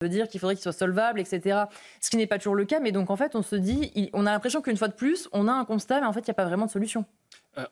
veut dire qu'il faudrait qu'il soit solvable, etc. Ce qui n'est pas toujours le cas, mais donc en fait, on se dit, on a l'impression qu'une fois de plus, on a un constat, mais en fait, il n'y a pas vraiment de solution.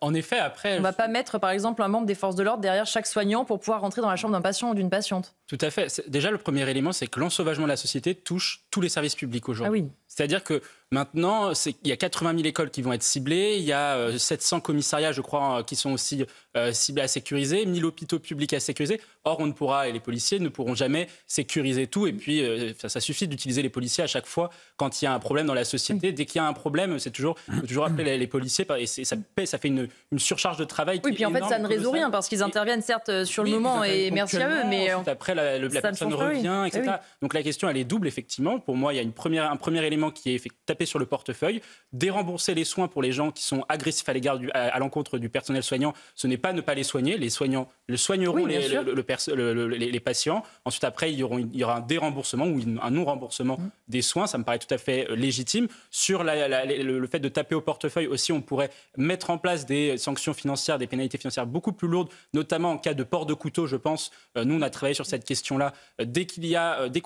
En effet, après... On ne va pas mettre, par exemple, un membre des forces de l'ordre derrière chaque soignant pour pouvoir rentrer dans la chambre d'un patient ou d'une patiente. Tout à fait. Déjà, le premier élément, c'est que l'ensauvagement de la société touche tous les services publics aujourd'hui. Ah oui. C'est-à-dire que maintenant, il y a 80 000 écoles qui vont être ciblées, il y a 700 commissariats, je crois, qui sont aussi ciblés à sécuriser, 1000 hôpitaux publics à sécuriser. Or, on ne pourra, et les policiers ne pourront jamais sécuriser tout. Et puis, ça suffit d'utiliser les policiers à chaque fois quand il y a un problème dans la société. Dès qu'il y a un problème, faut toujours appeler les policiers. Et ça fait une surcharge de travail. Oui, puis en fait, ça ne résout rien parce qu'ils interviennent certes sur le moment et merci à eux. Mais après, la personne revient, etc. Oui. Donc la question, elle est double, effectivement. Pour moi, il y a un premier élément qui est taper sur le portefeuille, dérembourser les soins pour les gens qui sont agressifs à l'encontre du personnel soignant. Ce n'est pas ne pas les soigner. Les soignants soigneront les patients. Ensuite, après, il y aura un déremboursement ou un non-remboursement des soins. Ça me paraît tout à fait légitime. Sur le fait de taper au portefeuille aussi, on pourrait mettre en place des sanctions financières, des pénalités financières beaucoup plus lourdes, notamment en cas de port de couteau, je pense. Nous, on a travaillé sur cette question-là. Il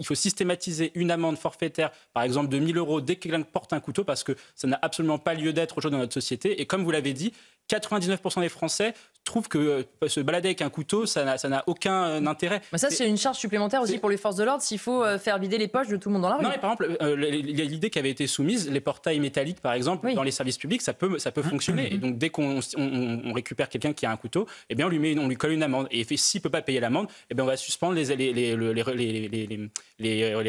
faut systématiser une amende forfaitaire, par exemple de 1 000 € dès que quelqu'un porte un couteau, parce que ça n'a absolument pas lieu d'être aujourd'hui dans notre société. Et comme vous l'avez dit, 99% des Français trouvent que se balader avec un couteau, ça n'a aucun intérêt. Mais ça, c'est une charge supplémentaire aussi pour les forces de l'ordre s'il faut faire vider les poches de tout le monde dans la rue. Non, mais par exemple, il y a l'idée qui avait été soumise, les portails métalliques, par exemple, dans les services publics, ça peut fonctionner. Et donc, dès qu'on récupère quelqu'un qui a un couteau, eh bien, on lui colle une amende. Et s'il ne peut pas payer l'amende, eh bien, on va suspendre les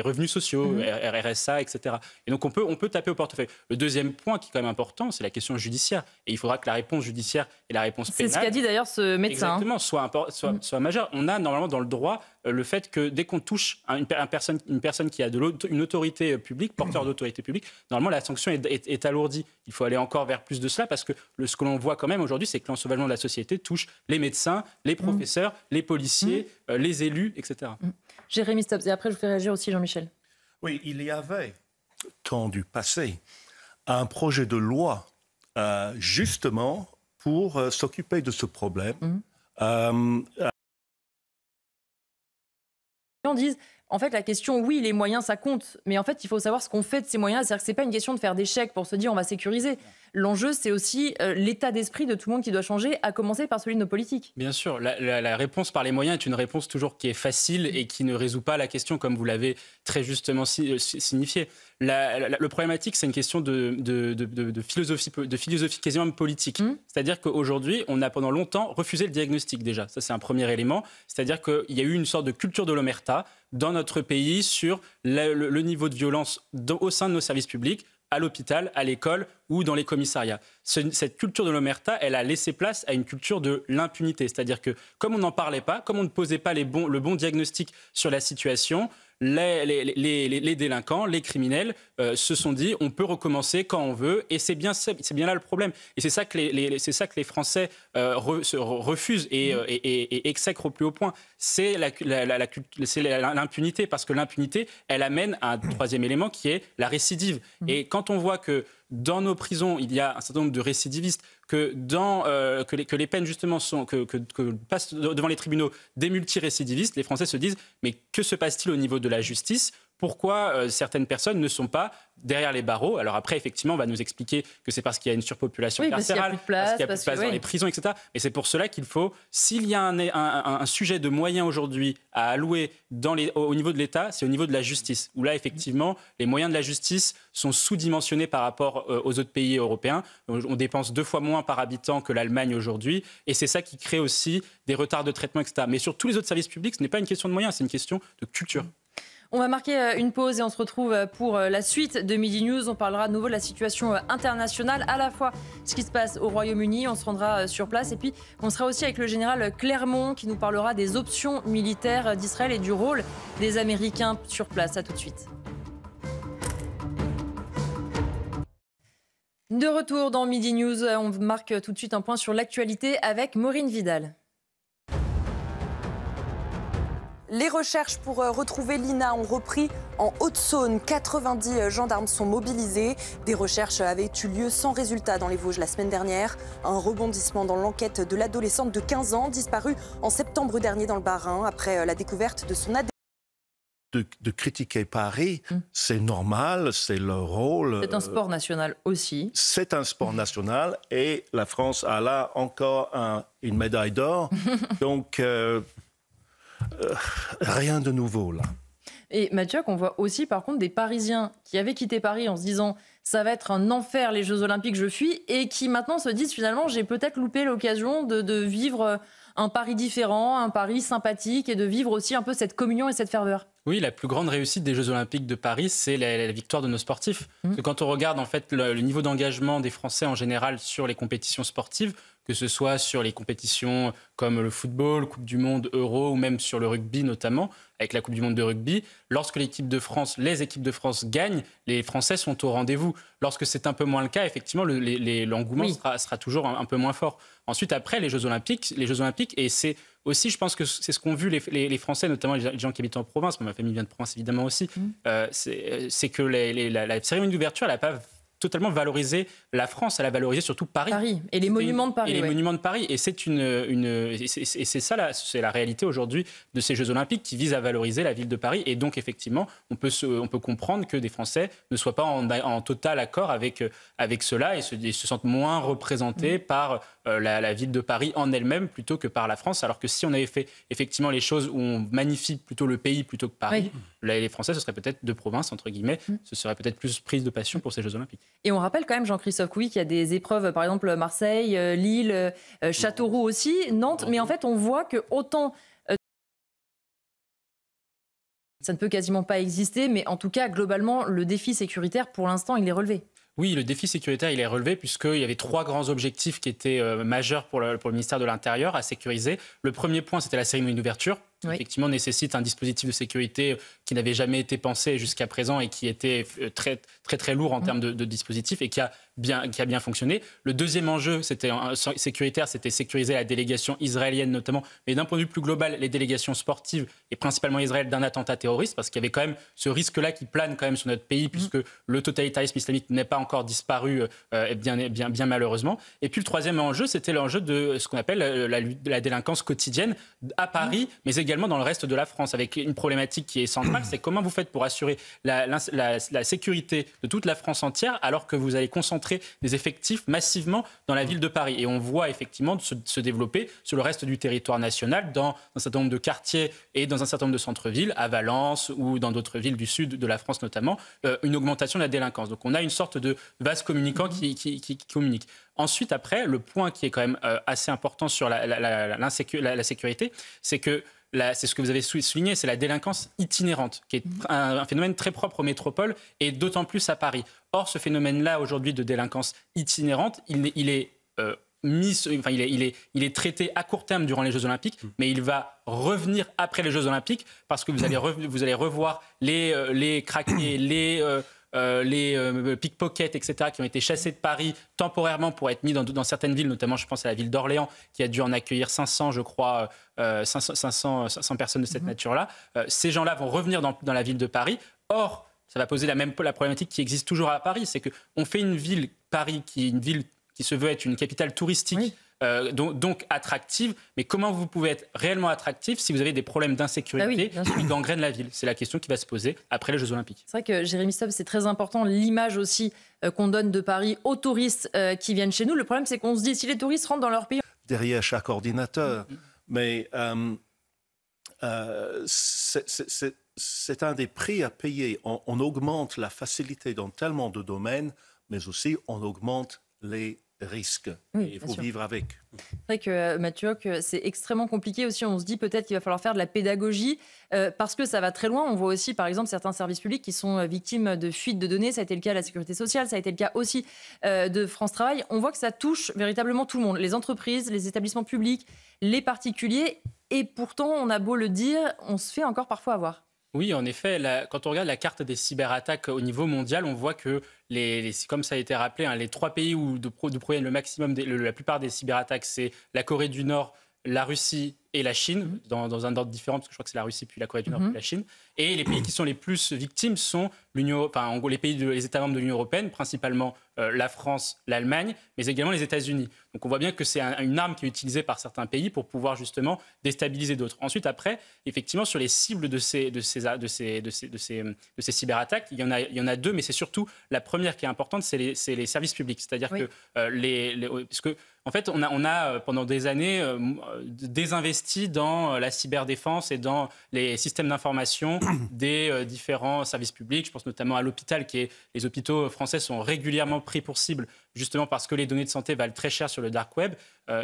revenus sociaux, RSA, etc. Et donc, on peut taper au portefeuille. Le deuxième point qui est quand même important, c'est la question judiciaire. Et il faudra que la réponse judiciaire et la réponse pénale... C'est ce qu'a dit d'ailleurs ce médecin. Exactement, soit majeure. On a normalement dans le droit le fait que dès qu'on touche une personne qui a une autorité publique, porteur d'autorité publique, normalement la sanction est alourdie. Il faut aller encore vers plus de cela parce que ce que l'on voit quand même aujourd'hui, c'est que l'ensauvagement de la société touche les médecins, les professeurs, les policiers, les élus, etc. Jérémy Stubbs, et après je vous fais réagir aussi Jean-Michel. Oui, il y avait, temps du passé, un projet de loi justement pour s'occuper de ce problème. On dit, en fait, la question, oui, les moyens, ça compte. Mais en fait, il faut savoir ce qu'on fait de ces moyens. C'est-à-dire que ce n'est pas une question de faire des chèques pour se dire on va sécuriser. L'enjeu, c'est aussi l'état d'esprit de tout le monde qui doit changer, à commencer par celui de nos politiques. Bien sûr, la réponse par les moyens est une réponse toujours qui est facile et qui ne résout pas la question, comme vous l'avez très justement signifié. Le problématique, c'est une question de philosophie quasiment politique. C'est-à-dire qu'aujourd'hui, on a pendant longtemps refusé le diagnostic déjà. Ça, c'est un premier élément. C'est-à-dire qu'il y a eu une sorte de culture de l'omerta dans notre pays sur le niveau de violence au sein de nos services publics, à l'hôpital, à l'école ou dans les commissariats. Cette culture de l'omerta, elle a laissé place à une culture de l'impunité. C'est-à-dire que comme on n'en parlait pas, comme on ne posait pas le bon diagnostic sur la situation, les délinquants, les criminels se sont dit on peut recommencer quand on veut et c'est bien là le problème. Et c'est ça que les Français refusent et exècrent au plus haut point. C'est l'impunité parce que l'impunité, elle amène à un troisième élément qui est la récidive. Et quand on voit que dans nos prisons, il y a un certain nombre de récidivistes, que les peines justement que passent devant les tribunaux des multirécidivistes, les Français se disent mais que se passe-t-il au niveau de la justice ? Pourquoi certaines personnes ne sont pas derrière les barreaux? Alors après, effectivement, on va nous expliquer que c'est parce qu'il y a une surpopulation carcérale, parce qu'il n'y a plus de place dans les prisons, etc. Mais c'est pour cela qu'il faut, s'il y a un sujet de moyens aujourd'hui à allouer au niveau de l'État, c'est au niveau de la justice, où là, effectivement, les moyens de la justice sont sous-dimensionnés par rapport aux autres pays européens. On dépense 2 fois moins par habitant que l'Allemagne aujourd'hui, et c'est ça qui crée aussi des retards de traitement, etc. Mais sur tous les autres services publics, ce n'est pas une question de moyens, c'est une question de culture. On va marquer une pause et on se retrouve pour la suite de Midi News. On parlera de nouveau de la situation internationale, à la fois ce qui se passe au Royaume-Uni, on se rendra sur place et puis on sera aussi avec le général Clermont qui nous parlera des options militaires d'Israël et du rôle des Américains sur place. À tout de suite. De retour dans Midi News, on marque tout de suite un point sur l'actualité avec Maureen Vidal. Les recherches pour retrouver Lina ont repris en Haute-Saône. 90 gendarmes sont mobilisés. Des recherches avaient eu lieu sans résultat dans les Vosges la semaine dernière. Un rebondissement dans l'enquête de l'adolescente de 15 ans disparue en septembre dernier dans le Bas-Rhin après la découverte de son ADN. de critiquer Paris, c'est normal, c'est leur rôle. C'est un sport national aussi. C'est un sport national et la France a là encore une médaille d'or. Donc, rien de nouveau là. Et Mathieu, on voit aussi par contre des Parisiens qui avaient quitté Paris en se disant ça va être un enfer les Jeux Olympiques, je fuis, et qui maintenant se disent finalement j'ai peut-être loupé l'occasion de vivre un Paris différent, un Paris sympathique et de vivre aussi un peu cette communion et cette ferveur. Oui, la plus grande réussite des Jeux Olympiques de Paris, c'est la victoire de nos sportifs. Parce que quand on regarde en fait le niveau d'engagement des Français en général sur les compétitions sportives, que ce soit sur les compétitions comme le football, Coupe du Monde, Euro, ou même sur le rugby notamment, avec la Coupe du Monde de rugby, lorsque les équipes de France gagnent, les Français sont au rendez-vous. Lorsque c'est un peu moins le cas, effectivement, l'engouement sera toujours un peu moins fort. Ensuite, après, les Jeux Olympiques, et c'est aussi, je pense que c'est ce qu'ont vu les Français, notamment les gens qui habitent en province, ma famille vient de province évidemment aussi, c'est que la cérémonie d'ouverture, elle n'a pas totalement valorisé la France, elle a valorisé surtout Paris. Et les monuments de Paris. Et les monuments de Paris. Et c'est c'est ça, c'est la réalité aujourd'hui de ces Jeux Olympiques qui visent à valoriser la ville de Paris. Et donc, effectivement, on peut comprendre que des Français ne soient pas en total accord avec cela et se sentent moins représentés par la ville de Paris en elle-même plutôt que par la France. Alors que si on avait fait effectivement les choses où on magnifie plutôt le pays plutôt que Paris, les Français, ce serait peut-être de province, entre guillemets, ce serait peut-être plus prise de passion pour ces Jeux Olympiques. Et on rappelle quand même, Jean-Christophe Couy, qu'il y a des épreuves, par exemple Marseille, Lille, Châteauroux aussi, Nantes, mais en fait on voit que autant ça ne peut quasiment pas exister, mais en tout cas globalement le défi sécuritaire pour l'instant il est relevé. Oui, le défi sécuritaire, il est relevé puisqu'il y avait 3 grands objectifs qui étaient majeurs pour le ministère de l'Intérieur à sécuriser. Le premier point, c'était la cérémonie d'ouverture, qui effectivement nécessite un dispositif de sécurité qui n'avait jamais été pensé jusqu'à présent et qui était très, très, très lourd en termes de dispositif et qui a bien fonctionné. Le deuxième enjeu sécuritaire, c'était sécuriser la délégation israélienne notamment, mais d'un point de vue plus global, les délégations sportives et principalement Israël d'un attentat terroriste, parce qu'il y avait quand même ce risque-là qui plane quand même sur notre pays, puisque le totalitarisme islamique n'est pas encore disparu, bien malheureusement. Et puis le troisième enjeu, c'était l'enjeu de ce qu'on appelle la délinquance quotidienne à Paris, mais également dans le reste de la France, avec une problématique qui est centrale, c'est comment vous faites pour assurer la sécurité de toute la France entière, alors que vous allez concentrer des effectifs massivement dans la ville de Paris. Et on voit effectivement se développer sur le reste du territoire national, dans un certain nombre de quartiers et dans un certain nombre de centres-villes, à Valence ou dans d'autres villes du sud de la France notamment, une augmentation de la délinquance. Donc on a une sorte de vase communicant qui communique. Ensuite, après, le point qui est quand même assez important sur la sécurité, c'est que c'est ce que vous avez souligné, c'est la délinquance itinérante, qui est un phénomène très propre aux métropoles et d'autant plus à Paris. Or, ce phénomène-là, aujourd'hui, de délinquance itinérante, il est traité à court terme durant les Jeux Olympiques, mais il va revenir après les Jeux Olympiques parce que vous allez revoir les craqués, les pickpockets, etc., qui ont été chassés de Paris temporairement pour être mis dans certaines villes, notamment je pense à la ville d'Orléans, qui a dû en accueillir 500, je crois, 500 personnes de cette nature-là. Ces gens-là vont revenir dans la ville de Paris. Or, ça va poser la problématique qui existe toujours à Paris, c'est qu'on fait une ville, Paris, qui est une ville qui se veut être une capitale touristique, donc attractive. Mais comment vous pouvez être réellement attractif si vous avez des problèmes d'insécurité qui gangrènent la ville? C'est la question qui va se poser après les Jeux Olympiques. C'est vrai que Jérémy Stubbs, c'est très important, l'image aussi qu'on donne de Paris aux touristes qui viennent chez nous. Le problème, c'est qu'on se dit, si les touristes rentrent dans leur pays... Derrière chaque ordinateur. Mais c'est un des prix à payer. On augmente la facilité dans tellement de domaines, mais aussi on augmente les risques. Il faut vivre avec. C'est vrai que Mathieu, c'est extrêmement compliqué aussi. On se dit peut-être qu'il va falloir faire de la pédagogie parce que ça va très loin. On voit aussi par exemple certains services publics qui sont victimes de fuites de données. Ça a été le cas de la Sécurité sociale, ça a été le cas aussi de France Travail. On voit que ça touche véritablement tout le monde. Les entreprises, les établissements publics, les particuliers. Et pourtant, on a beau le dire, on se fait encore parfois avoir. Oui, en effet, quand on regarde la carte des cyberattaques au niveau mondial, on voit que, comme ça a été rappelé, les 3 pays où proviennent le maximum, la plupart des cyberattaques, c'est la Corée du Nord, la Russie et la Chine, dans un ordre différent, parce que je crois que c'est la Russie, puis la Corée du Nord, puis la Chine. Et les pays qui sont les plus victimes sont en gros, les États membres de l'Union européenne, principalement la France, l'Allemagne, mais également les États-Unis. Donc on voit bien que c'est une arme qui est utilisée par certains pays pour pouvoir justement déstabiliser d'autres. Ensuite, après, effectivement, sur les cibles de ces cyberattaques, il y en a deux, mais c'est surtout la première qui est importante, c'est les services publics. C'est-à-dire que parce que en fait, on a pendant des années désinvesti dans la cyberdéfense et dans les systèmes d'information des différents services publics. Je pense notamment à l'hôpital, les hôpitaux français sont régulièrement pris pour cible, justement parce que les données de santé valent très cher sur le dark web.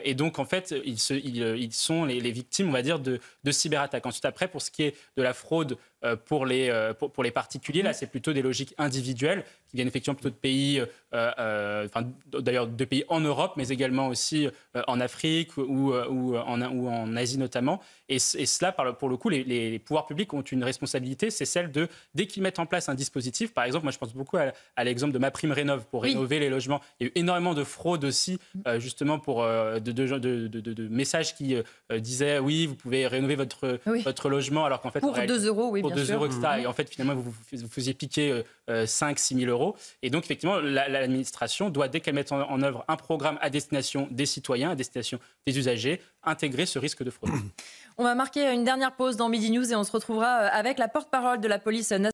Et donc, en fait, ils sont les victimes, on va dire, de cyberattaques. Ensuite, après, pour ce qui est de la fraude pour les particuliers, là, c'est plutôt des logiques individuelles qui viennent effectivement plutôt de pays, d'ailleurs de pays en Europe, mais également aussi en Afrique ou en Asie notamment. Et cela, pour le coup, les pouvoirs publics ont une responsabilité, c'est celle de, dès qu'ils mettent en place un dispositif, par exemple, moi je pense beaucoup à l'exemple de MaPrimeRénov' pour rénover les logements. Il y a eu énormément de fraude aussi, justement, de messages qui disaient oui, vous pouvez rénover votre logement, alors qu'en fait... Pour 2 euros, oui, bien sûr. 2 euros, etc. Et en fait, finalement, vous faisiez piquer 5-6 000 euros. Et donc, effectivement, l'administration doit, dès qu'elle met en œuvre un programme à destination des citoyens, à destination des usagers, intégrer ce risque de fraude. On va marquer une dernière pause dans Midi News et on se retrouvera avec la porte-parole de la police nationale.